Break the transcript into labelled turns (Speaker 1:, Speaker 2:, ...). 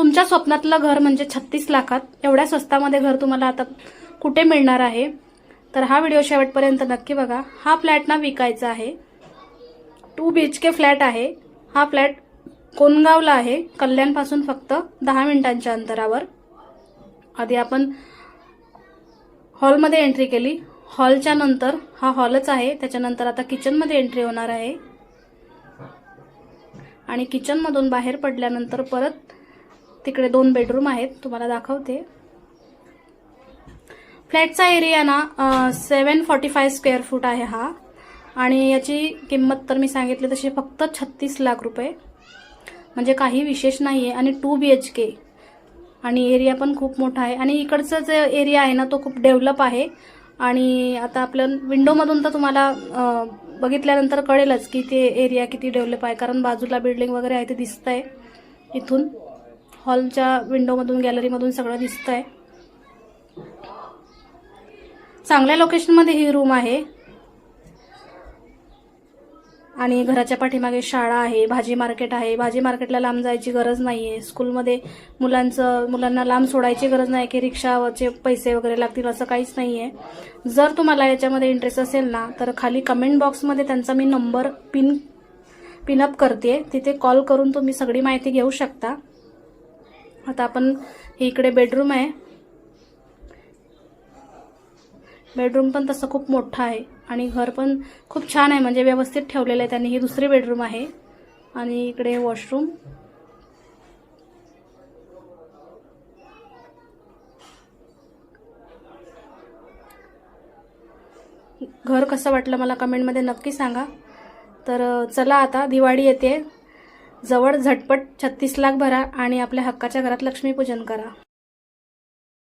Speaker 1: तुमच्या स्वप्नातलं घर म्हणजे 36 लाखात एवढ्या स्वस्तामध्ये घर तुम्हाला आता कुठे मिळणार आहे, तर हा व्हिडिओ शेवटपर्यंत नक्की बघा। हा फ्लॅट ना विकायचा आहे, 2 BHK फ्लॅट आहे। हा फ्लॅट कोणगावला आहे, कल्याणपासून फक्त 10 मिनिटांच्या अंतरावर। आधी आपण हॉलमध्ये एंट्री केली, हॉलच्या नंतर हा हॉलच आहे, त्याच्यानंतर आता किचनमध्ये एंट्री होणार आहे आणि किचनमधून बाहेर पडल्यानंतर परत तिकडे 2 बेडरूम आहेत, तुम्हाला दाखवते। फ्लॅटचा एरिया ना 745 स्क्वेअर फूट आहे हा, आणि याची किंमत तर मी सांगितली तशी फक्त 36 लाख रुपये, म्हणजे काही विशेष नाही आहे। आणि 2 BHK आणि एरिया पण खूप मोठा आहे, आणि इकडचा जो एरिया आहे ना तो खूप डेव्हलप आहे। आणि आता आपल्या विंडोमधून तर तुम्हाला बघितल्यानंतर कळेलच की ते एरिया किती डेव्हलप आहे, कारण बाजूला बिल्डिंग वगैरे आहे ते दिसतंय इथून, हॉलच्या विंडोमधून गॅलरीमधून सगळं दिसतंय। चांगल्या लोकेशनमध्ये ही रूम आहे, आणि घराच्या पाठीमागे शाळा आहे, भाजी मार्केट आहे। भाजी मार्केटला लांब जायची गरज नाहीये, स्कूलमध्ये मुलांना लांब सोडायची गरज नाही की रिक्षाचे पैसे वगैरे लागतील, असं काहीच नाहीये। जर तुम्हाला याच्यामध्ये इंटरेस्ट असेल ना तर खाली कमेंट बॉक्समध्ये त्यांचा मी नंबर पिनअप करते, तिथे कॉल करून तुम्ही सगळी माहिती घेऊ शकता। आता आपण इकडे बेडरूम आहे, बेडरूम पण तसं खूप मोठा आहे आणि घर पण खूप छान आहे, म्हणजे व्यवस्थित ठेवलेलं आहे त्यांनी। ही दुसरी बेडरूम आहे आणि इकडे वॉशरूम। घर कसं वाटलं मला कमेंटमध्ये नक्की सांगा। तर चला, आता दिवाळी येते जवळ, झटपट 36 लाख भरा आणि आपल्या हक्काच्या घरात लक्ष्मीपूजन करा।